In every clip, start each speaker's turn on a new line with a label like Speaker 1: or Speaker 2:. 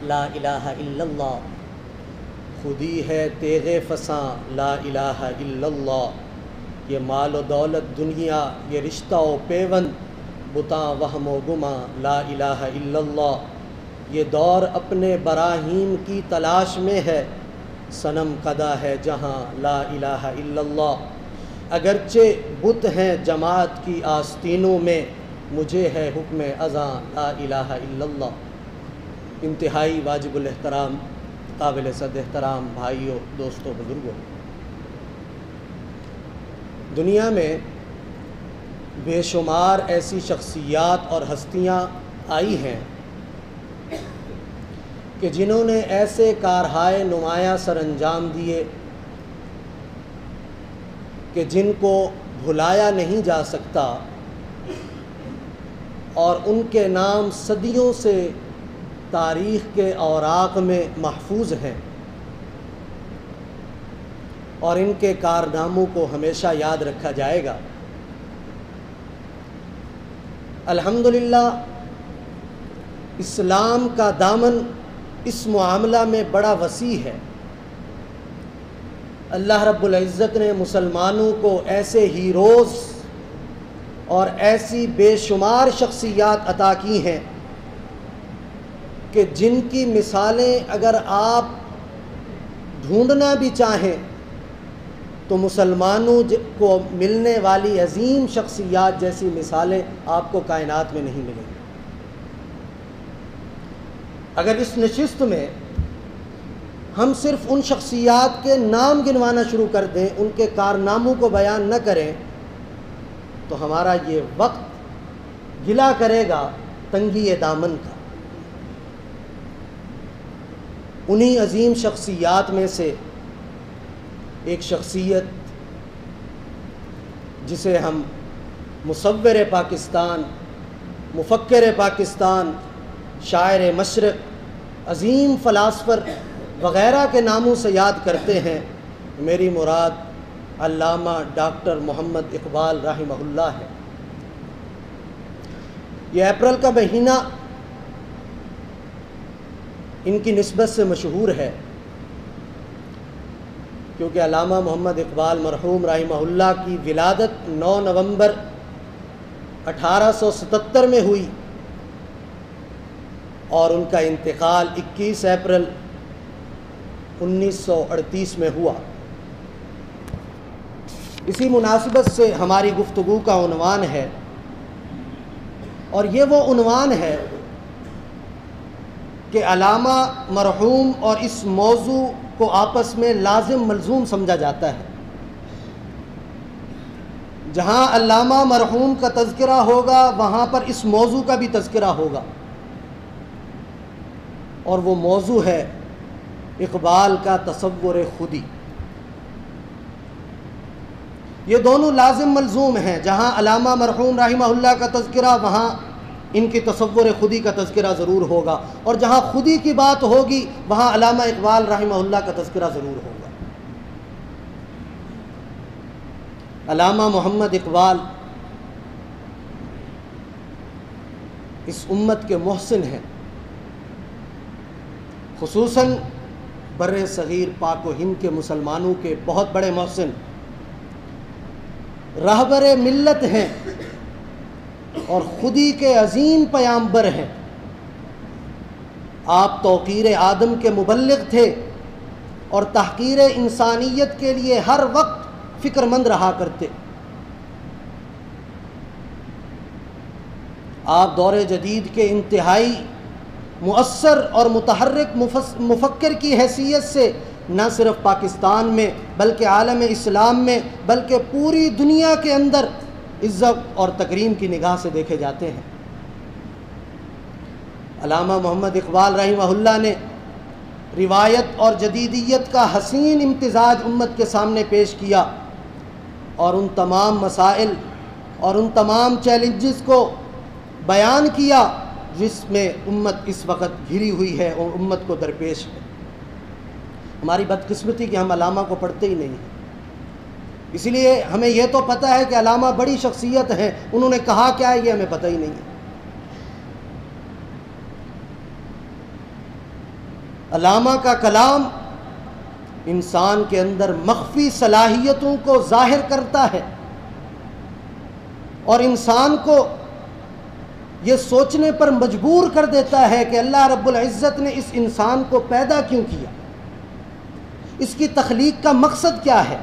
Speaker 1: لا الہ الا اللہ، خودی ہے تیغ فساں لا الہ الا اللہ، یہ مال و دولت دنیا یہ رشتہ و پیوند بتاں وہم و گماں لا الہ الا اللہ، یہ دور اپنے براہیم کی تلاش میں ہے، صنم کدہ ہے جہاں لا الہ الا اللہ، اگرچہ بت ہیں جماعت کی آستینوں میں، مجھے ہے حکم اذاں لا الہ الا اللہ۔ انتہائی واجب الاحترام قابل صد احترام بھائیوں، دوستوں، بزرگوں، دنیا میں بے شمار ایسی شخصیات اور ہستیاں آئی ہیں کہ جنہوں نے ایسے کارہائے نمایاں سر انجام دیے کہ جن کو بھلایا نہیں جا سکتا، اور ان کے نام صدیوں سے تاریخ کے اوراق میں محفوظ ہیں، اور ان کے کارناموں کو ہمیشہ یاد رکھا جائے گا۔ الحمدللہ اسلام کا دامن اس معاملہ میں بڑا وسیع ہے۔ اللہ رب العزت نے مسلمانوں کو ایسے ہیروز اور ایسی بے شمار شخصیات عطا کی ہیں کہ جن کی مثالیں اگر آپ ڈھونڈنا بھی چاہیں تو مسلمانوں کو ملنے والی عظیم شخصیات جیسی مثالیں آپ کو کائنات میں نہیں ملیں گی۔ اگر اس نشست میں ہم صرف ان شخصیات کے نام گنوانا شروع کر دیں، ان کے کارناموں کو بیان نہ کریں، تو ہمارا یہ وقت گلا کرے گا تنگی دامن کا۔ انہی عظیم شخصیات میں سے ایک شخصیت جسے ہم مصور پاکستان، مفکر پاکستان، شاعر مشرق، عظیم فلاسفر وغیرہ کے ناموں سے یاد کرتے ہیں، میری مراد علامہ ڈاکٹر محمد اقبال رحمہ اللہ ہے۔ یہ اپریل کا مہینہ ان کی نسبت سے مشہور ہے، کیونکہ علامہ محمد اقبال مرحوم رحمہ اللہ کی ولادت 9 نومبر 1877 میں ہوئی، اور ان کا انتقال 21 اپریل 1938 میں ہوا۔ اسی مناسبت سے ہماری گفتگو کا عنوان ہے، اور یہ وہ عنوان ہے کہ علامہ مرحوم اور اس موضوع کو آپس میں لازم ملزوم سمجھا جاتا ہے۔ جہاں علامہ مرحوم کا تذکرہ ہوگا وہاں پر اس موضوع کا بھی تذکرہ ہوگا، اور وہ موضوع ہے اقبال کا تصور خودی۔ یہ دونوں لازم ملزوم ہیں، جہاں علامہ مرحوم رحمہ اللہ کا تذکرہ وہاں ان کی تصور خودی کا تذکرہ ضرور ہوگا، اور جہاں خودی کی بات ہوگی وہاں علامہ اقبال رحمہ اللہ کا تذکرہ ضرور ہوگا۔ علامہ محمد اقبال اس امت کے محسن ہیں، خصوصاً بر صغیر پاک و ہند کے مسلمانوں کے بہت بڑے محسن، رہبر ملت ہیں، اور خودی کے عظیم پیامبر ہیں۔ آپ توقیر آدم کے مبلغ تھے، اور تحقیر انسانیت کے لیے ہر وقت فکر مند رہا کرتے۔ آپ دور جدید کے انتہائی مؤثر اور متحرک مفکر کی حیثیت سے نہ صرف پاکستان میں بلکہ عالم اسلام میں بلکہ پوری دنیا کے اندر عزت اور تکریم کی نگاہ سے دیکھے جاتے ہیں۔ علامہ محمد اقبال رحمہ اللہ نے روایت اور جدیدیت کا حسین امتزاج امت کے سامنے پیش کیا، اور ان تمام مسائل اور ان تمام چیلنجز کو بیان کیا جس میں امت اس وقت گھری ہوئی ہے اور امت کو درپیش ہے۔ ہماری بدقسمتی کہ ہم علامہ کو پڑھتے ہی نہیں ہیں، اس لیے ہمیں یہ تو پتہ ہے کہ علامہ بڑی شخصیت ہیں، انہوں نے کہا کیا ہے یہ ہمیں پتہ ہی نہیں ہے۔ علامہ کا کلام انسان کے اندر مخفی صلاحیتوں کو ظاہر کرتا ہے اور انسان کو یہ سوچنے پر مجبور کر دیتا ہے کہ اللہ رب العزت نے اس انسان کو پیدا کیوں کیا، اس کی تخلیق کا مقصد کیا ہے۔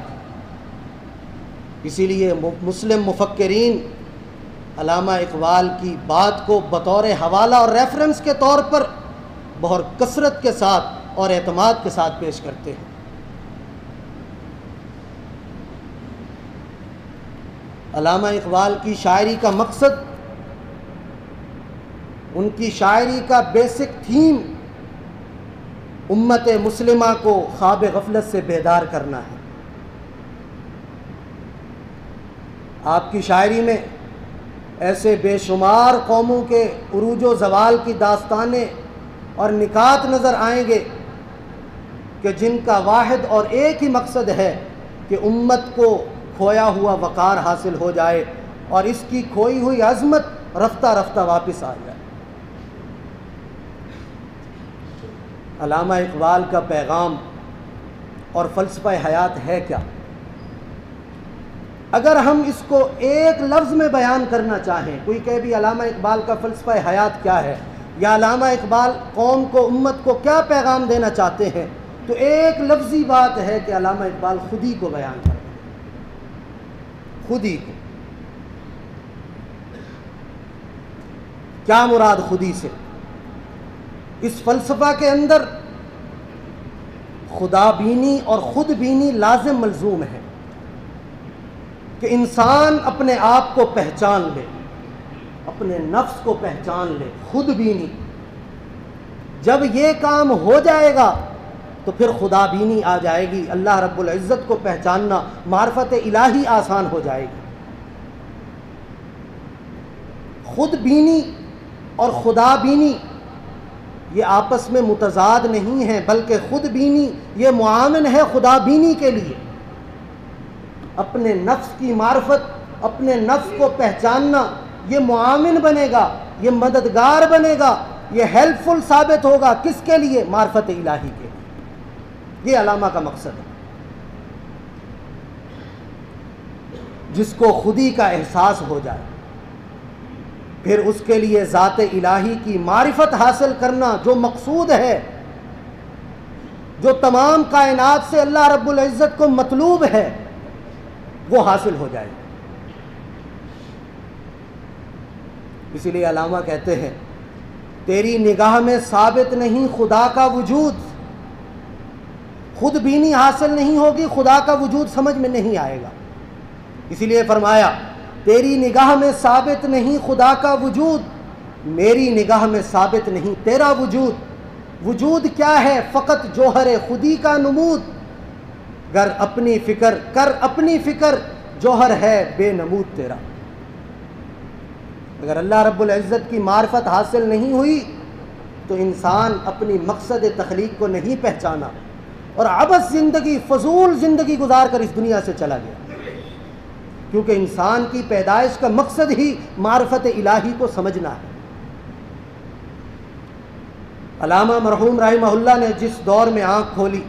Speaker 1: اسی لیے مسلم مفکرین علامہ اقبال کی بات کو بطور حوالہ اور ریفرنس کے طور پر بہت کثرت کے ساتھ اور اعتماد کے ساتھ پیش کرتے ہیں۔ علامہ اقبال کی شاعری کا مقصد، ان کی شاعری کا بیسک تھیم امت مسلمہ کو خواب غفلت سے بیدار کرنا ہے۔ آپ کی شاعری میں ایسے بے شمار قوموں کے عروج و زوال کی داستانیں اور نکات نظر آئیں گے کہ جن کا واحد اور ایک ہی مقصد ہے کہ امت کو کھویا ہوا وقار حاصل ہو جائے اور اس کی کھوئی ہوئی عظمت رفتہ رفتہ واپس آ جائے۔ علامہ اقبال کا پیغام اور فلسفہ حیات ہے کیا؟ اگر ہم اس کو ایک لفظ میں بیان کرنا چاہیں، کوئی کہے بھی علامہ اقبال کا فلسفہ حیات کیا ہے، یا علامہ اقبال قوم کو، امت کو کیا پیغام دینا چاہتے ہیں، تو ایک لفظی بات ہے کہ علامہ اقبال خودی کو بیان کرتے ہیں، خودی کو۔ کیا مراد خودی سے؟ اس فلسفہ کے اندر خدا بینی اور خود بینی لازم ملزوم ہے کہ انسان اپنے آپ کو پہچان لے، اپنے نفس کو پہچان لے، خود بینی۔ جب یہ کام ہو جائے گا تو پھر خدا بینی آ جائے گی، اللہ رب العزت کو پہچاننا، معرفت الہی آسان ہو جائے گی۔ خود بینی اور خدا بینی یہ آپس میں متضاد نہیں ہیں، بلکہ خود بینی یہ معاون ہے خدا بینی کے لیے۔ اپنے نفس کی معرفت، اپنے نفس کو پہچاننا یہ معاون بنے گا، یہ مددگار بنے گا، یہ ہیلپ فل ثابت ہوگا، کس کے لیے؟ معرفت الہی کے لیے۔ یہ علامہ کا مقصد ہے، جس کو خودی کا احساس ہو جائے، پھر اس کے لیے ذات الہی کی معرفت حاصل کرنا جو مقصود ہے، جو تمام کائنات سے اللہ رب العزت کو مطلوب ہے، وہ حاصل ہو جائے۔ اسی لیے علامہ کہتے ہیں تیری نگاہ میں ثابت نہیں خدا کا وجود، خود بینی حاصل نہیں ہوگی، خدا کا وجود سمجھ میں نہیں آئے گا۔ اسی لیے فرمایا تیری نگاہ میں ثابت نہیں خدا کا وجود، میری نگاہ میں ثابت نہیں تیرا وجود۔ وجود کیا ہے؟ فقط جوہر خودی کا نمود، گر اپنی فکر کر اپنی فکر، جوہر ہے بے نمود تیرا۔ اگر اللہ رب العزت کی معرفت حاصل نہیں ہوئی تو انسان اپنی مقصد تخلیق کو نہیں پہچانا اور عبث زندگی، فضول زندگی گزار کر اس دنیا سے چلا گیا، کیونکہ انسان کی پیدائش کا مقصد ہی معرفت الہی کو سمجھنا ہے۔ علامہ مرحوم رحمہ اللہ نے جس دور میں آنکھ کھولی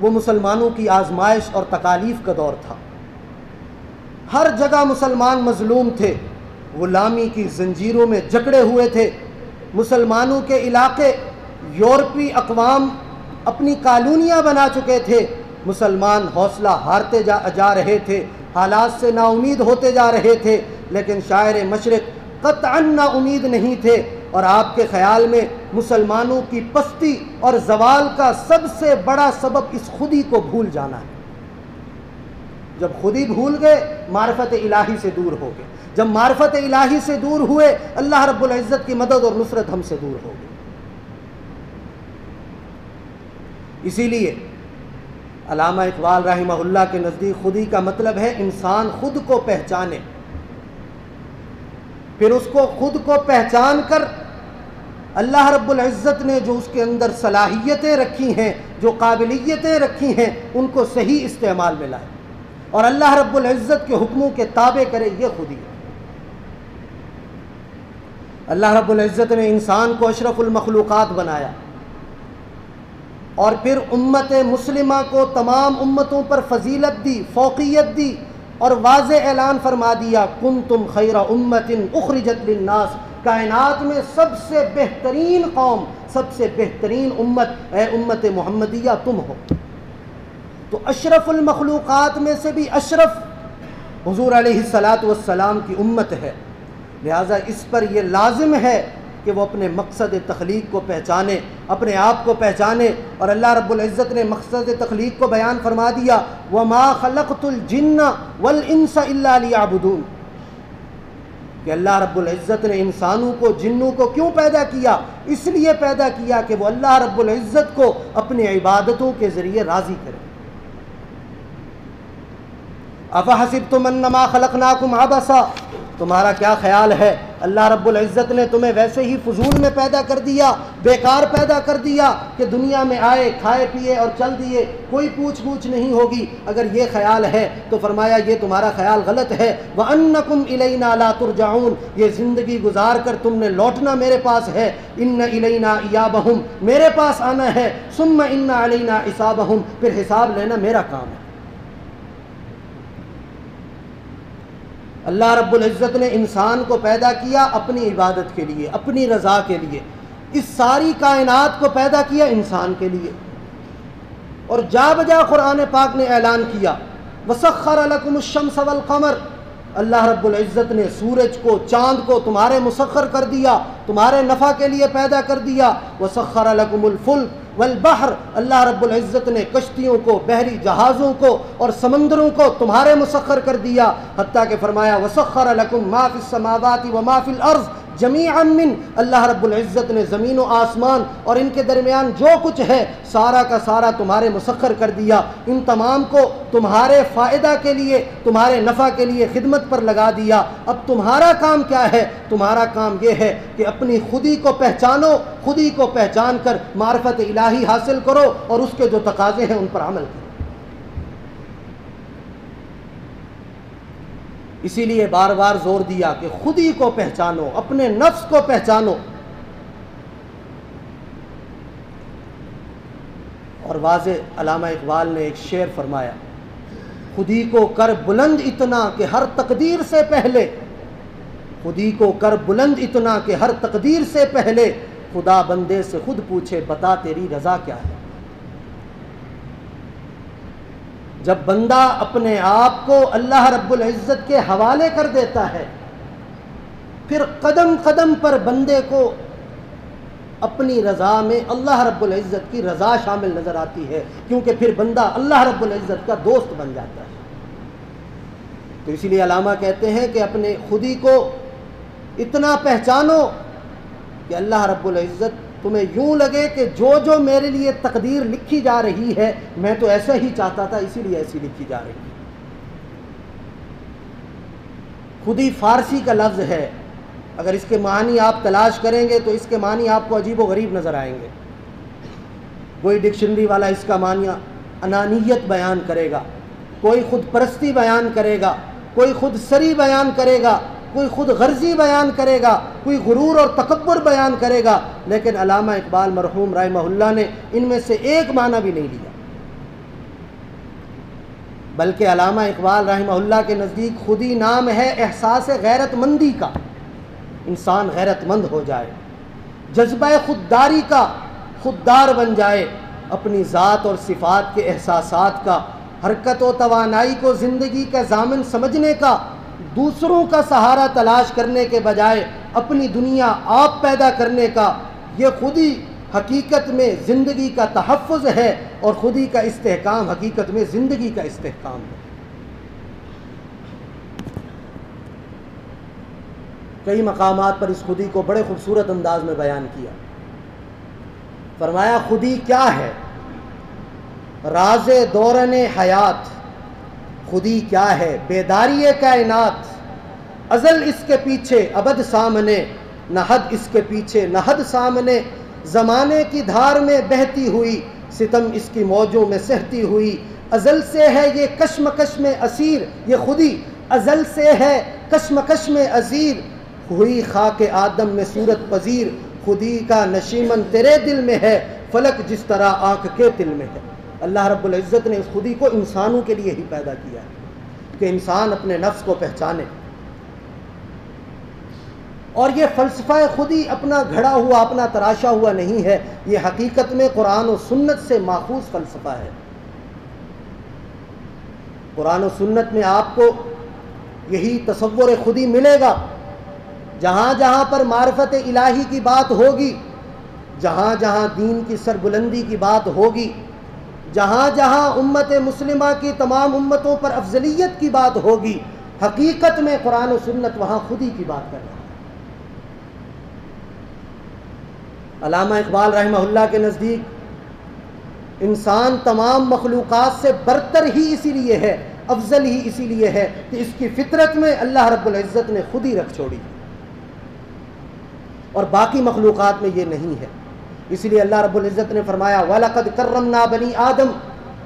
Speaker 1: وہ مسلمانوں کی آزمائش اور تکالیف کا دور تھا۔ ہر جگہ مسلمان مظلوم تھے، غلامی کی زنجیروں میں جکڑے ہوئے تھے۔ مسلمانوں کے علاقے یورپی اقوام اپنی کالونیاں بنا چکے تھے، مسلمان حوصلہ ہارتے جا رہے تھے، حالات سے نا امید ہوتے جا رہے تھے، لیکن شاعر مشرق قطعاً نا امید نہیں تھے۔ اور آپ کے خیال میں مسلمانوں کی پستی اور زوال کا سب سے بڑا سبب اس خودی کو بھول جانا ہے۔ جب خودی بھول گئے معرفت الہی سے دور ہو گئے، جب معرفت الہی سے دور ہوئے اللہ رب العزت کی مدد اور نصرت ہم سے دور ہو گئی۔ اسی لیے علامہ اقبال رحمہ اللہ کے نزدیک خودی کا مطلب ہے انسان خود کو پہچانے، پھر اس کو خود کو پہچان کر اللہ رب العزت نے جو اس کے اندر صلاحیتیں رکھی ہیں، جو قابلیتیں رکھی ہیں، ان کو صحیح استعمال میں لائے اور اللہ رب العزت کے حکموں کے تابع کرے۔ یہ خودی ہے۔ اللہ رب العزت نے انسان کو اشرف المخلوقات بنایا، اور پھر امت مسلمہ کو تمام امتوں پر فضیلت دی، فوقیت دی، اور واضح اعلان فرما دیا کنتم خیر امت اخرجت للناس، کائنات میں سب سے بہترین قوم، سب سے بہترین امت اے امت محمدیہ تم ہو۔ تو اشرف المخلوقات میں سے بھی اشرف حضور علیہ السلام کی امت ہے، لہٰذا اس پر یہ لازم ہے کہ وہ اپنے مقصد تخلیق کو پہچانے، اپنے آپ کو پہچانے۔ اور اللہ رب العزت نے مقصد تخلیق کو بیان فرما دیا وَمَا خَلَقْتُ الْجِنَّ وَالْإِنسَ إِلَّا لِيَعْبُدُونَ، کہ اللہ رب العزت نے انسانوں کو، جنوں کو کیوں پیدا کیا؟ اس لیے پیدا کیا کہ وہ اللہ رب العزت کو اپنی عبادتوں کے ذریعے راضی کرے۔ اَفَحَسِبْتُمْ أَنَّمَا خَلَقْنَاكُمْ عَبَثًا، تمہارا کیا خیال ہے اللہ رب العزت نے تمہیں ویسے ہی فضول میں پیدا کر دیا، بیکار پیدا کر دیا کہ دنیا میں آئے، کھائے پیے اور چل دیے، کوئی پوچھ گچھ نہیں ہوگی؟ اگر یہ خیال ہے تو فرمایا یہ تمہارا خیال غلط ہے۔ وَأَنَّكُمْ إِلَيْنَا لَا تُرْجَعُونَ، یہ زندگی گزار کر تم نے لوٹنا میرے پاس ہے۔ إِنَّ إِلَيْنَا إِيَابَهُمْ، میرے پاس آنا ہے۔ ثُمَّ إِنَّ عَلَيْنَا حِسَابَهُمْ، پھر حساب لینا میرا کام ہے۔ اللہ رب العزت نے انسان کو پیدا کیا اپنی عبادت کے لیے، اپنی رضا کے لیے، اس ساری کائنات کو پیدا کیا انسان کے لیے۔ اور جا بجا قرآن پاک نے اعلان کیا وَسَخَّرَ لَكُمُ الشَّمْسَ وَالْقَمَرَ، اللہ رب العزت نے سورج کو، چاند کو تمہارے مسخر کر دیا، تمہارے نفع کے لیے پیدا کر دیا۔ وَسَخَّرَ لَكُمُ الْفُلْكَ والبحر، اللہ رب العزت نے کشتیوں کو، بحری جہازوں کو اور سمندروں کو تمہارے مسخر کر دیا، حتیٰ کہ فرمایا وَسَخَّرَ لَكُم مَّا فِي السَّمَاوَاتِ وَمَا فِي الْأَرْضِ جَمِيعًا مِّنْ، اللہ رب العزت نے زمین و آسمان اور ان کے درمیان جو کچھ ہے سارا کا سارا تمہارے مسخر کر دیا، ان تمام کو تمہارے فائدہ کے لیے، تمہارے نفع کے لیے خدمت پر لگا دیا۔ اب تمہارا کام کیا ہے؟ تمہارا کام یہ ہے کہ اپنی خودی کو پہچانو، خودی کو پہچان کر معرفت الہی حاصل کرو اور اس کے جو تقاضے ہیں ان پر عمل کرو۔ اسی لیے بار بار زور دیا کہ خودی کو پہچانو، اپنے نفس کو پہچانو۔ اور واضح علامہ اقبال نے ایک شعر فرمایا خودی کو کر بلند اتنا کہ ہر تقدیر سے پہلے، خودی کو کر بلند اتنا کہ ہر تقدیر سے پہلے خدا بندے سے خود پوچھے بتا تیری رضا کیا ہے۔ جب بندہ اپنے آپ کو اللہ رب العزت کے حوالے کر دیتا ہے، پھر قدم قدم پر بندے کو اپنی رضا میں اللہ رب العزت کی رضا شامل نظر آتی ہے، کیونکہ پھر بندہ اللہ رب العزت کا دوست بن جاتا ہے۔ تو اسی لیے علامہ کہتے ہیں کہ اپنے خودی کو اتنا پہچانو کہ اللہ رب العزت تمہیں یوں لگے کہ جو جو میرے لیے تقدیر لکھی جا رہی ہے میں تو ایسا ہی چاہتا تھا، اسی لیے ایسی لکھی جا رہی ہے۔ خودی فارسی کا لفظ ہے، اگر اس کے معنی آپ تلاش کریں گے تو اس کے معنی آپ کو عجیب و غریب نظر آئیں گے۔ کوئی ڈکشنری والا اس کا معنی انانیت بیان کرے گا، کوئی خود پرستی بیان کرے گا، کوئی خود سری بیان کرے گا، کوئی خود غرضی بیان کرے گا، کوئی غرور اور تکبر بیان کرے گا، لیکن علامہ اقبال مرحوم رحمہ اللہ نے ان میں سے ایک معنی بھی نہیں لیا، بلکہ علامہ اقبال رحمہ اللہ کے نزدیک خودی نام ہے احساس غیرت مندی کا، انسان غیرت مند ہو جائے، جذبہ خودداری کا خوددار بن جائے، اپنی ذات اور صفات کے احساسات کا، حرکت و توانائی کو زندگی کا ضامن سمجھنے کا، دوسروں کا سہارا تلاش کرنے کے بجائے اپنی دنیا آپ پیدا کرنے کا، یہ خودی حقیقت میں زندگی کا تحفظ ہے، اور خودی کا استحکام حقیقت میں زندگی کا استحکام ہے۔ کئی مقامات پر اس خودی کو بڑے خوبصورت انداز میں بیان کیا، فرمایا خودی کیا ہے؟ راز دورن حیات، خودی کیا ہے؟ بیداری کائنات، ازل اس کے پیچھے ابد سامنے، نہ حد اس کے پیچھے نہ حد سامنے، زمانے کی دھار میں بہتی ہوئی، ستم اس کی موجوں میں سہتی ہوئی، ازل سے ہے یہ کشمکش میں اسیر، یہ خودی ازل سے ہے کشمکش میں اسیر، ہوئی خاک آدم میں صورت پذیر، خودی کا نشیمن تیرے دل میں ہے، فلک جس طرح آنکھ کے تل میں ہے۔ اللہ رب العزت نے اس خودی کو انسانوں کے لیے ہی پیدا کیا ہے کہ انسان اپنے نفس کو پہچانے، اور یہ فلسفہ خودی اپنا گھڑا ہوا، اپنا تراشا ہوا نہیں ہے، یہ حقیقت میں قرآن و سنت سے ماخوذ فلسفہ ہے۔ قرآن و سنت میں آپ کو یہی تصور خودی ملے گا۔ جہاں جہاں پر معرفت الہی کی بات ہوگی، جہاں جہاں دین کی سربلندی کی بات ہوگی، جہاں جہاں امت مسلمہ کی تمام امتوں پر افضلیت کی بات ہوگی، حقیقت میں قرآن و سنت وہاں خودی کی بات کر رہا ہے۔ علامہ اقبال رحمہ اللہ کے نزدیک انسان تمام مخلوقات سے برتر ہی اسی لیے ہے، افضل ہی اسی لیے ہے کہ اس کی فطرت میں اللہ رب العزت نے خود ہی رکھ چھوڑی، اور باقی مخلوقات میں یہ نہیں ہے۔ اس لیے اللہ رب العزت نے فرمایا وَلَقَدْ كَرَّمْنَا بَنِي آدم،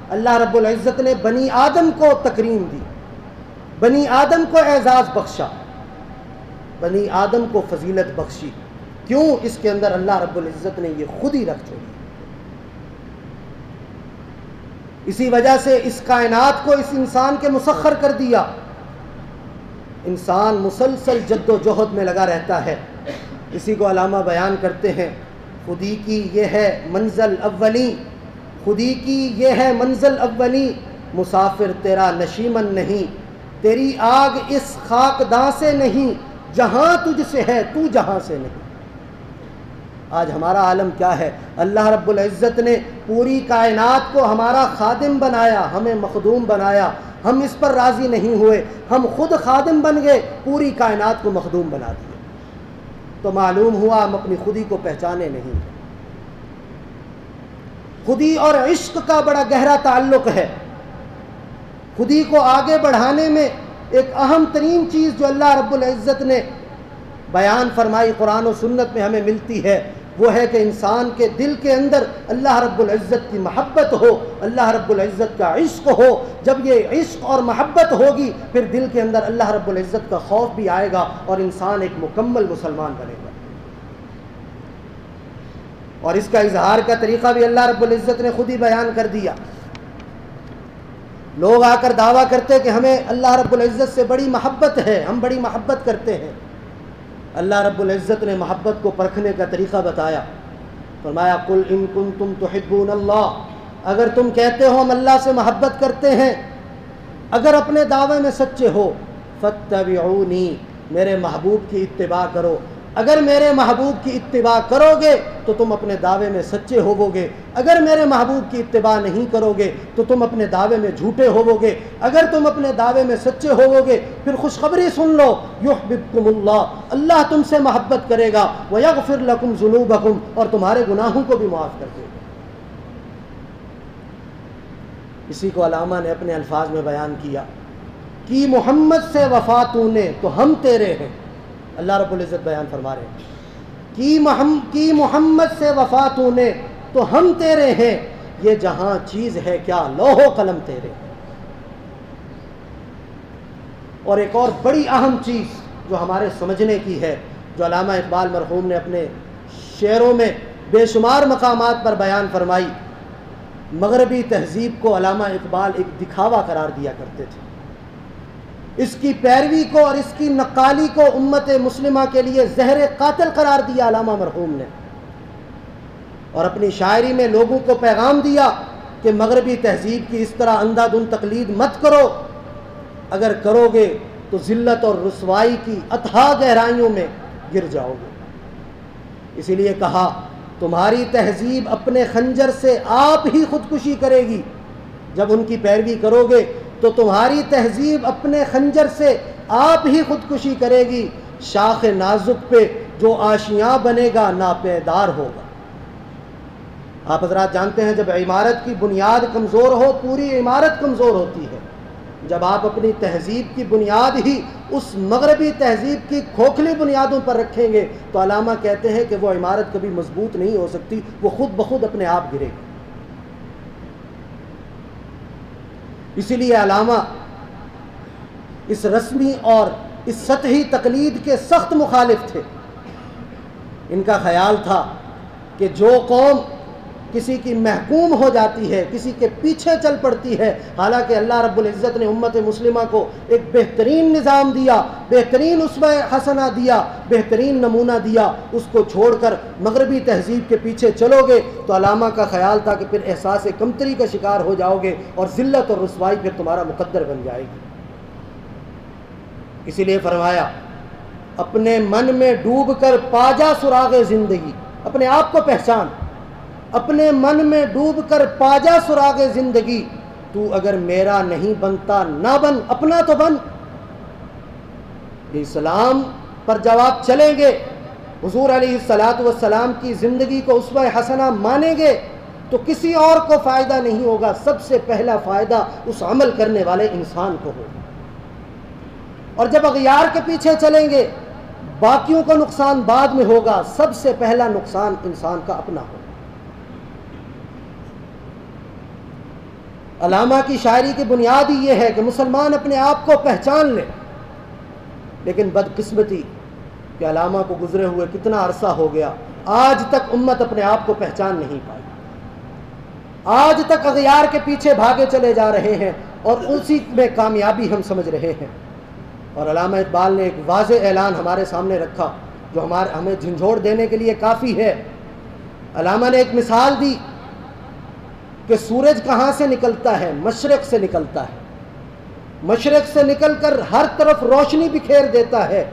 Speaker 1: اللہ رب العزت نے بنی آدم کو تکریم دی، بنی آدم کو اعزاز بخشا، بنی آدم کو فضیلت بخشی۔ کیوں؟ اس کے اندر اللہ رب العزت نے یہ خود ہی رکھ چھوڑی۔ اسی وجہ سے اس کائنات کو اس انسان کے مسخر کر دیا۔ انسان مسلسل جد و جہد میں لگا رہتا ہے۔ اسی کو علامہ بیان کرتے ہیں، خودی کی یہ ہے منزل اولی، خودی کی یہ ہے منزل اولی، مسافر تیرا نشیمن نہیں، تیری آگ اس خاکداں سے نہیں، جہاں تجھ سے ہے تو جہاں سے نہیں۔ آج ہمارا عالم کیا ہے؟ اللہ رب العزت نے پوری کائنات کو ہمارا خادم بنایا، ہمیں مخدوم بنایا، ہم اس پر راضی نہیں ہوئے، ہم خود خادم بن گئے، پوری کائنات کو مخدوم بنا دیا، تو معلوم ہوا ہم اپنی خودی کو پہچانے نہیں۔ خودی اور عشق کا بڑا گہرا تعلق ہے۔ خودی کو آگے بڑھانے میں ایک اہم ترین چیز جو اللہ رب العزت نے بیان فرمائی قرآن و سنت میں ہمیں ملتی ہے، وہ ہے کہ انسان کے دل کے اندر اللہ رب العزت کی محبت ہو، اللہ رب العزت کا عشق ہو۔ جب یہ عشق اور محبت ہوگی پھر دل کے اندر اللہ رب العزت کا خوف بھی آئے گا اور انسان ایک مکمل مسلمان بنے گا۔ اور اس کا اظہار کا طریقہ بھی اللہ رب العزت نے خود ہی بیان کر دیا۔ لوگ آ کر دعویٰ کرتے کہ ہمیں اللہ رب العزت سے بڑی محبت ہے، ہم بڑی محبت کرتے ہیں۔ اللہ رب العزت نے محبت کو پرکھنے کا طریقہ بتایا، فرمایا قُلْ إِن كُنتُمْ تُحِبُّونَ اللَّهَ، اگر تم کہتے ہو ہم اللہ سے محبت کرتے ہیں، اگر اپنے دعوے میں سچے ہو، فَاتَّبِعُونِي، میرے محبوب کی اتباع کرو۔ اگر میرے محبوب کی اتباع کرو گے تو تم اپنے دعوے میں سچے ہوو گے، اگر میرے محبوب کی اتباع نہیں کرو گے تو تم اپنے دعوے میں جھوٹے ہوو گے۔ اگر تم اپنے دعوے میں سچے ہوو گے پھر خوشخبری سن لو، یحببکم اللہ، اللہ تم سے محبت کرے گا، ویغفر لکم ذنوبکم، اور تمہارے گناہوں کو بھی معاف کر دے گا۔ اسی کو علامہ نے اپنے الفاظ میں بیان کیا کہ محمد سے وفا تو نے تو ہم تیرے ہیں۔ اللہ رب العزت بیان فرما رہے ہیں کہ محمد سے وفا تو نے تو ہم تیرے ہیں، یہ جہاں چیز ہے کیا لوح و قلم تیرے۔ اور ایک اور بڑی اہم چیز جو ہمارے سمجھنے کی ہے، جو علامہ اقبال مرحوم نے اپنے شعروں میں بے شمار مقامات پر بیان فرمائی۔ مغربی تہذیب کو علامہ اقبال ایک دکھاوا قرار دیا کرتے تھے، اس کی پیروی کو اور اس کی نقالی کو امت مسلمہ کے لیے زہر قاتل قرار دیا علامہ مرحوم نے، اور اپنی شاعری میں لوگوں کو پیغام دیا کہ مغربی تہذیب کی اس طرح اندھا دھند تقلید مت کرو، اگر کرو گے تو ذلت اور رسوائی کی اتھاہ گہرائیوں میں گر جاؤ گے۔ اسی لیے کہا تمہاری تہذیب اپنے خنجر سے آپ ہی خودکشی کرے گی، جب ان کی پیروی کرو گے تو تمہاری تہذیب اپنے خنجر سے آپ ہی خودکشی کرے گی، شاخ نازک پہ جو آشیاں بنے گا ناپیدار ہوگا۔ آپ حضرات جانتے ہیں جب عمارت کی بنیاد کمزور ہو پوری عمارت کمزور ہوتی ہے۔ جب آپ اپنی تہذیب کی بنیاد ہی اس مغربی تہذیب کی کھوکھلی بنیادوں پر رکھیں گے تو علامہ کہتے ہیں کہ وہ عمارت کبھی مضبوط نہیں ہو سکتی، وہ خود بخود اپنے آپ گرے گی۔ اسی لیے علامہ اس رسمی اور اس سطحی تقلید کے سخت مخالف تھے۔ ان کا خیال تھا کہ جو قوم کسی کی محکوم ہو جاتی ہے، کسی کے پیچھے چل پڑتی ہے، حالانکہ اللہ رب العزت نے امت مسلمہ کو ایک بہترین نظام دیا، بہترین اسوہ حسنہ دیا، بہترین نمونہ دیا، اس کو چھوڑ کر مغربی تہذیب کے پیچھے چلو گے تو علامہ کا خیال تھا کہ پھر احساس کمتری کا شکار ہو جاؤ گے اور ذلت اور رسوائی پھر تمہارا مقدر بن جائے گی۔ اسی لیے فرمایا اپنے من میں ڈوب کر پا جا سراغ زندگی، اپنے آپ کو پہچان، اپنے من میں ڈوب کر پا جا سراغ زندگی، تو اگر میرا نہیں بنتا نہ بن، اپنا تو بن۔ یہ اسلام پر جب آپ چلیں گے، حضور علیہ السلام کی زندگی کو اسوہ حسنہ مانیں گے تو کسی اور کو فائدہ نہیں ہوگا، سب سے پہلا فائدہ اس عمل کرنے والے انسان کو ہوگا۔ اور جب اغیار کے پیچھے چلیں گے باقیوں کا نقصان بعد میں ہوگا، سب سے پہلا نقصان انسان کا اپنا ہوگا۔ علامہ کی شاعری کی بنیاد ہی یہ ہے کہ مسلمان اپنے آپ کو پہچان لے، لیکن بدقسمتی کہ علامہ کو گزرے ہوئے کتنا عرصہ ہو گیا، آج تک امت اپنے آپ کو پہچان نہیں پائی، آج تک اغیار کے پیچھے بھاگے چلے جا رہے ہیں اور اسی میں کامیابی ہم سمجھ رہے ہیں۔ اور علامہ اقبال نے ایک واضح اعلان ہمارے سامنے رکھا جو ہمیں جھنجھوڑ دینے کے لیے کافی ہے۔ علامہ نے ایک مثال دی کہ سورج کہاں سے نکلتا ہے؟ مشرق سے نکلتا ہے، مشرق سے نکل کر ہر طرف روشنی بکھیر دیتا ہے،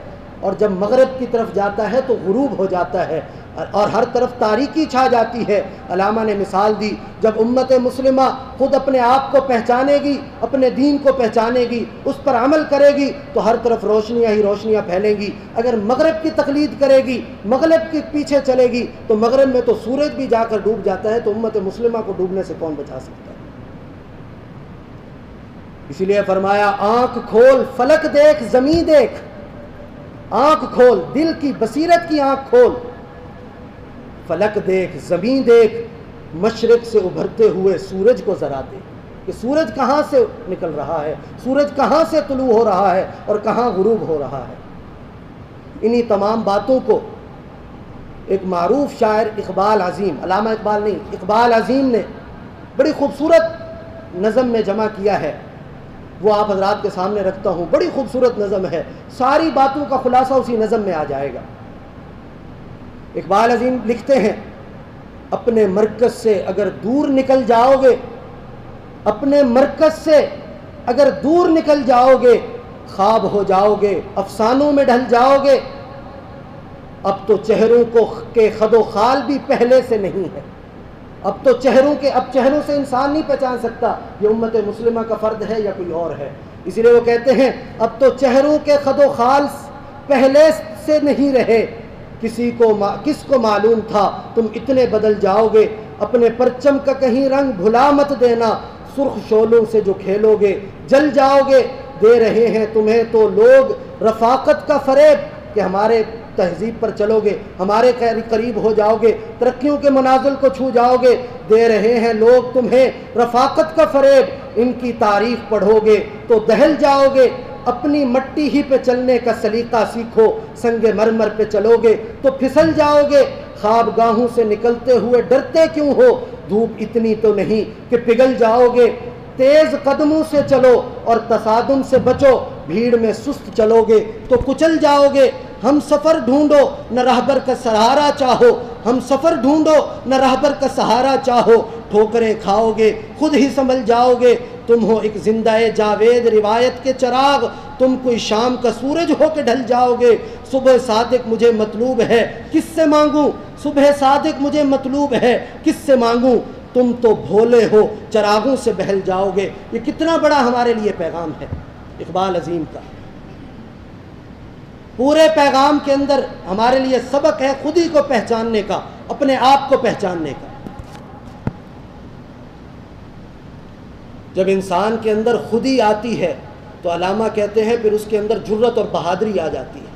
Speaker 1: اور جب مغرب کی طرف جاتا ہے تو غروب ہو جاتا ہے اور ہر طرف تاریکی چھا جاتی ہے۔ علامہ نے مثال دی جب امت مسلمہ خود اپنے آپ کو پہچانے گی، اپنے دین کو پہچانے گی، اس پر عمل کرے گی تو ہر طرف روشنیاں ہی روشنیاں پھیلیں گی۔ اگر مغرب کی تقلید کرے گی، مغرب کے پیچھے چلے گی تو مغرب میں تو سورج بھی جا کر ڈوب جاتا ہے، تو امت مسلمہ کو ڈوبنے سے کون بچا سکتا ہے؟ اسی لیے فرمایا آنکھ کھول فلک دیکھ زمین دیکھ، آنکھ کھول، دل کی بصیرت کی آنکھ کھول، فلک دیکھ زمین دیکھ، مشرق سے ابھرتے ہوئے سورج کو ذرا دیکھ کہ سورج کہاں سے نکل رہا ہے، سورج کہاں سے طلوع ہو رہا ہے اور کہاں غروب ہو رہا ہے۔ انہی تمام باتوں کو ایک معروف شاعر اقبال عظیم، علامہ اقبال نہیں، اقبال عظیم نے بڑی خوبصورت نظم میں جمع کیا ہے، وہ آپ حضرات کے سامنے رکھتا ہوں۔ بڑی خوبصورت نظم ہے، ساری باتوں کا خلاصہ اسی نظم میں آ جائے گا۔ اقبال عظیم لکھتے ہیں اپنے مرکز سے اگر دور نکل جاؤ گے، اپنے مرکز سے اگر دور نکل جاؤ گے، خواب ہو جاؤ گے، افسانوں میں ڈھل جاؤ گے، اب تو چہروں کے خد و خال بھی پہلے سے نہیں ہے، اب تو چہروں سے انسان نہیں پہچان سکتا یہ امت مسلمہ کا فرد ہے یا کوئی اور ہے۔ اسی لیے وہ کہتے ہیں اب تو چہروں کے خد و خال پہلے سے نہیں رہے، کس کو معلوم تھا تم اتنے بدل جاؤ گے، اپنے پرچم کا کہیں رنگ بھلا مت دینا، سرخ شعلوں سے جو کھیلو گے جل جاؤ گے، دے رہے ہیں تمہیں تو لوگ رفاقت کا فریب کہ ہمارے تہذیب پر چلو گے، ہمارے قریب ہو جاؤ گے، ترقیوں کے منازل کو چھو جاؤ گے، دے رہے ہیں لوگ تمہیں رفاقت کا فریب، ان کی تعریف پڑھو گے تو دہل جاؤ گے، اپنی مٹی ہی پہ چلنے کا سلیقہ سیکھو، سنگ مرمر پہ چلو گے تو پھسل جاؤ گے، خواب گاہوں سے نکلتے ہوئے ڈرتے کیوں ہو، دھوپ اتنی تو نہیں کہ پگھل جاؤ گے، تیز قدموں سے چلو اور تصادم سے بچو، بھیڑ میں سست چلو گے تو کچل جاؤ گے، ہم سفر ڈھونڈو نہ رہبر کا سہارا چاہو، ہم سفر ڈھونڈو نہ رہبر کا سہارا چاہو، ٹھوکریں کھاؤ گے خود ہی سنبھل جاؤ گے، تم ہو ایک زندہ جاوید روایت کے چراغ، تم کوئی شام کا سورج ہو کے ڈھل جاؤ گے، صبح صادق مجھے مطلوب ہے کس سے مانگوں، صبح صادق مجھے مطلوب ہے کس سے مانگوں، تم تو بھولے ہو چراغوں سے بہل جاؤ گے۔ یہ کتنا بڑا ہمارے لیے پیغام ہے اقبال عظیم کا۔ پورے پیغام کے اندر ہمارے لیے سبق ہے خود ہی کو پہچاننے کا، اپنے آپ کو پہچاننے کا۔ جب انسان کے اندر خودی آتی ہے تو علامہ کہتے ہیں پھر اس کے اندر جرت اور بہادری آ جاتی ہے،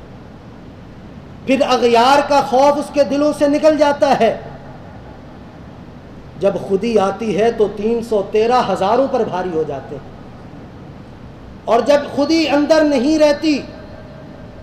Speaker 1: پھر اغیار کا خوف اس کے دلوں سے نکل جاتا ہے۔ جب خودی آتی ہے تو 313 ہزاروں پر بھاری ہو جاتے ہیں، اور جب خودی اندر نہیں رہتی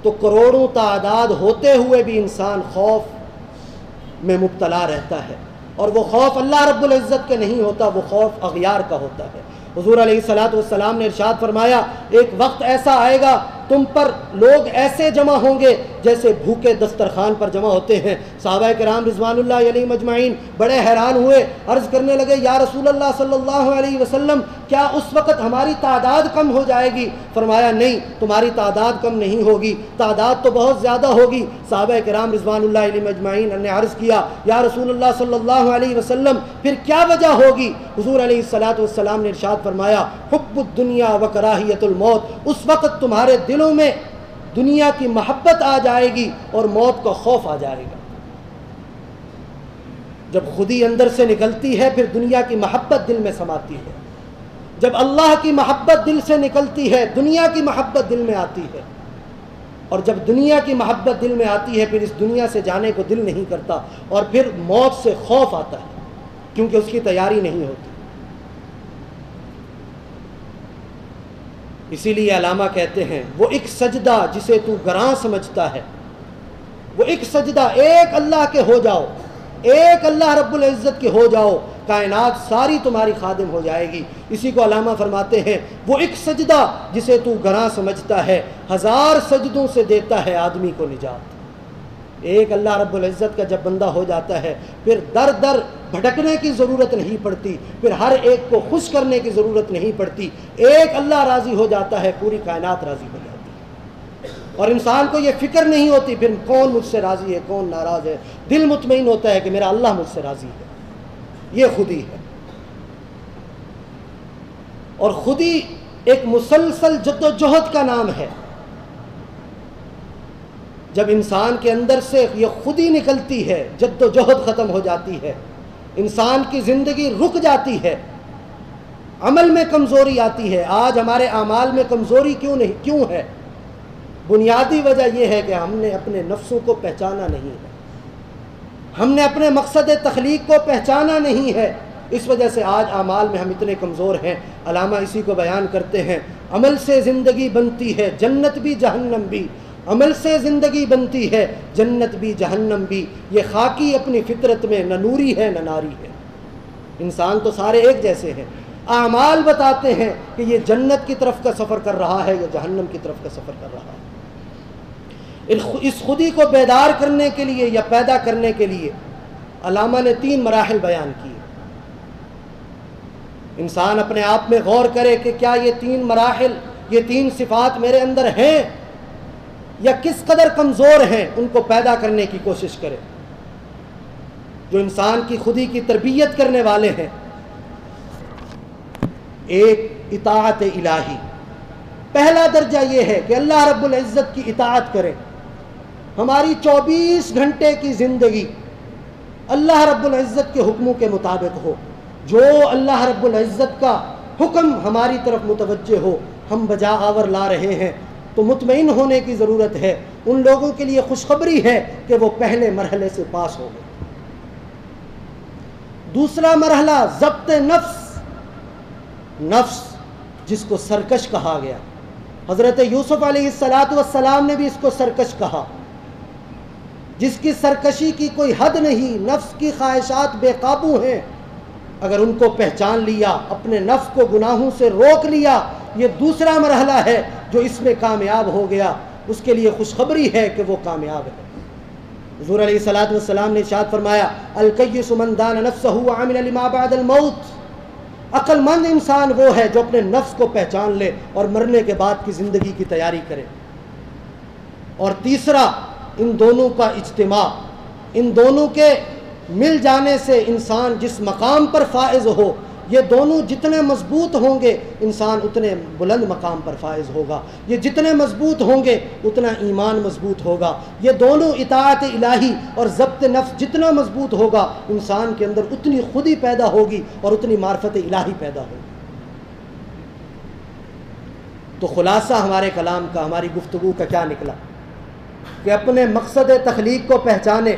Speaker 1: تو کروڑوں تعداد ہوتے ہوئے بھی انسان خوف میں مبتلا رہتا ہے۔ اور وہ خوف اللہ رب العزت کے نہیں ہوتا، وہ خوف اغیار کا ہوتا ہے۔ حضور علیہ الصلوۃ والسلام نے ارشاد فرمایا ایک وقت ایسا آئے گا تم پر لوگ ایسے جمع ہوں گے جیسے بھوکے دسترخوان پر جمع ہوتے ہیں۔ صحابہ کرام رضوان اللہ علیہم اجمعین بڑے حیران ہوئے، عرض کرنے لگے یا رسول اللہ صلی اللہ علیہ وسلم کیا اس وقت ہماری تعداد کم ہو جائے گی؟ فرمایا نہیں، تمہاری تعداد کم نہیں ہوگی، تعداد تو بہت زیادہ ہوگی۔ صحابہ کرام رضوان اللہ علیہم اجمعین نے عرض کیا یا رسول اللہ صلی اللہ علیہ وسلم پھر کیا وجہ ہوگی؟ حضور علیہ الصلوۃ والسلام نے ارشاد فرمایا حب الدنیا و کراہیت الموت، اس وقت تمہارے دلوں میں دنیا کی محبت آ جائے گی اور موت کا خوف آ جائے گا۔ جب خودی اندر سے نکلتی ہے پھر دنیا کی محبت دل میں سماتی ہے، جب اللہ کی محبت دل سے نکلتی ہے دنیا کی محبت دل میں آتی ہے، اور جب دنیا کی محبت دل میں آتی ہے پھر اس دنیا سے جانے کو دل نہیں کرتا، اور پھر موت سے خوف آتا ہے کیونکہ اس کی تیاری نہیں ہوتی۔ اسی لیے علامہ کہتے ہیں وہ ایک سجدہ جسے تو گراں سمجھتا ہے، وہ ایک سجدہ ایک اللہ کے ہو جاؤ، ایک اللہ رب العزت کے ہو جاؤ، کائنات ساری تمہاری خادم ہو جائے گی۔ اسی کو علامہ فرماتے ہیں وہ ایک سجدہ جسے تو گراں سمجھتا ہے، ہزار سجدوں سے دیتا ہے آدمی کو نجات۔ ایک اللہ رب العزت کا جب بندہ ہو جاتا ہے پھر در در بھٹکنے کی ضرورت نہیں پڑتی، پھر ہر ایک کو خوش کرنے کی ضرورت نہیں پڑتی۔ ایک اللہ راضی ہو جاتا ہے پوری کائنات راضی ہو جاتی ہے، اور انسان کو یہ فکر نہیں ہوتی پھر کون مجھ سے راضی ہے کون ناراض ہے، دل مطمئن ہوتا ہے کہ میرا اللہ مجھ سے راضی ہے۔ یہ خودی ہے، اور خودی ایک مسلسل جد و جہد کا نام ہے۔ جب انسان کے اندر سے یہ خودی نکلتی ہے جد و جہد ختم ہو جاتی ہے، انسان کی زندگی رک جاتی ہے، عمل میں کمزوری آتی ہے۔ آج ہمارے اعمال میں کمزوری کیوں ہے؟ بنیادی وجہ یہ ہے کہ ہم نے اپنے نفسوں کو پہچانا نہیں ہے، ہم نے اپنے مقصد تخلیق کو پہچانا نہیں ہے، اس وجہ سے آج اعمال میں ہم اتنے کمزور ہیں۔ علامہ اسی کو بیان کرتے ہیں عمل سے زندگی بنتی ہے جنت بھی جہنم بھی، عمل سے زندگی بنتی ہے جنت بھی جہنم بھی، یہ خاکی اپنی فطرت میں نہ نوری ہے نہ ناری ہے۔ انسان تو سارے ایک جیسے ہیں، اعمال بتاتے ہیں کہ یہ جنت کی طرف کا سفر کر رہا ہے یا جہنم کی طرف کا سفر کر رہا ہے۔ اس خودی کو بیدار کرنے کے لیے یا پیدا کرنے کے لیے علامہ نے 3 مراحل بیان کیے۔ انسان اپنے آپ میں غور کرے کہ کیا یہ 3 مراحل، یہ 3 صفات میرے اندر ہیں یا کس قدر کمزور ہیں، ان کو پیدا کرنے کی کوشش کرے۔ جو انسان کی خودی کی تربیت کرنے والے ہیں، ایک اطاعت الہی، پہلا درجہ یہ ہے کہ اللہ رب العزت کی اطاعت کریں۔ ہماری 24 گھنٹے کی زندگی اللہ رب العزت کے حکموں کے مطابق ہو، جو اللہ رب العزت کا حکم ہماری طرف متوجہ ہو ہم بجا آور لا رہے ہیں تو مطمئن ہونے کی ضرورت ہے۔ ان لوگوں کے لیے خوشخبری ہے کہ وہ پہلے مرحلے سے پاس ہو گئے۔ دوسرا مرحلہ ضبط نفس، نفس جس کو سرکش کہا گیا، حضرت یوسف علیہ السلام نے بھی اس کو سرکش کہا، جس کی سرکشی کی کوئی حد نہیں، نفس کی خواہشات بے قابو ہیں، اگر ان کو پہچان لیا، اپنے نفس کو گناہوں سے روک لیا، یہ دوسرا مرحلہ ہے جو اس میں کامیاب ہو گیا، اس کے لیے خوشخبری ہے کہ وہ کامیاب ہے۔ حضور علیہ السلام نے ارشاد فرمایا الکیس من دان نفسہ وعمل لما بعد الموت، عقل مند انسان وہ ہے جو اپنے نفس کو پہچان لے اور مرنے کے بعد کی زندگی کی تیاری کرے۔ اور تیسرا ان دونوں کا اجتماع، ان دونوں کے مل جانے سے انسان جس مقام پر فائز ہو، یہ دونوں جتنے مضبوط ہوں گے انسان اتنے بلند مقام پر فائز ہوگا، یہ جتنے مضبوط ہوں گے اتنا ایمان مضبوط ہوگا، یہ دونوں اطاعت الہی اور ضبط نفس جتنا مضبوط ہوگا انسان کے اندر اتنی خودی پیدا ہوگی اور اتنی معرفت الہی پیدا ہوگی۔ تو خلاصہ ہمارے کلام کا، ہماری گفتگو کا کیا نکلا کہ اپنے مقصد تخلیق کو پہچانے،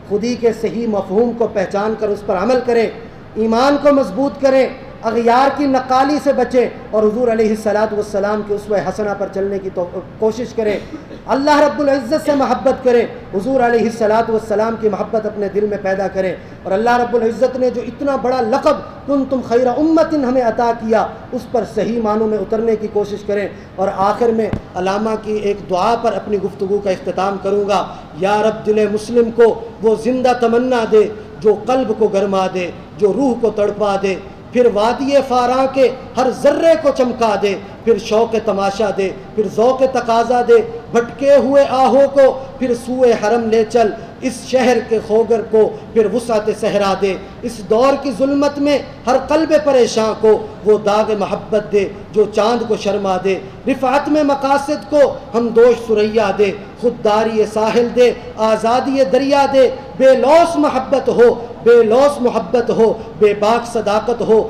Speaker 1: خودی کے صحیح مفہوم کو پہچان کر اس پر عمل کریں، ایمان کو مضبوط کریں، اغیار کی نقالی سے بچیں اور حضور علیہ الصلوۃ والسلام کے اسوہ حسنہ پر چلنے کی کوشش کریں۔ اللہ رب العزت سے محبت کریں، حضور علیہ السلام کی محبت اپنے دل میں پیدا کریں، اور اللہ رب العزت نے جو اتنا بڑا لقب کنتم خیر امت ہمیں عطا کیا اس پر صحیح معنوں میں اترنے کی کوشش کریں۔ اور آخر میں علامہ کی ایک دعا پر اپنی گفتگو کا اختتام کروں گا۔ یا رب دل مسلم کو وہ زندہ تمنا دے جو قلب کو گرما دے، جو روح کو تڑپا دے، پھر وادی فاراں کے ہر ذرے کو چمکا دے، پھر شوق تماشا دے، پھر ذوق تقاضا دے، بھٹکے ہوئے آہوں کو پھر سوئے حرم لے چل، اس شہر کے خوگر کو پھر وسعت صحرا دے، اس دور کی ظلمت میں ہر قلب پریشاں کو وہ داغ محبت دے جو چاند کو شرما دے، رفعت میں مقاصد کو ہم دوش سریا دے، خودداری ساحل دے، آزادی دریا دے، بے لوث محبت ہو، بے لوث محبت ہو، بے باک صداقت ہو۔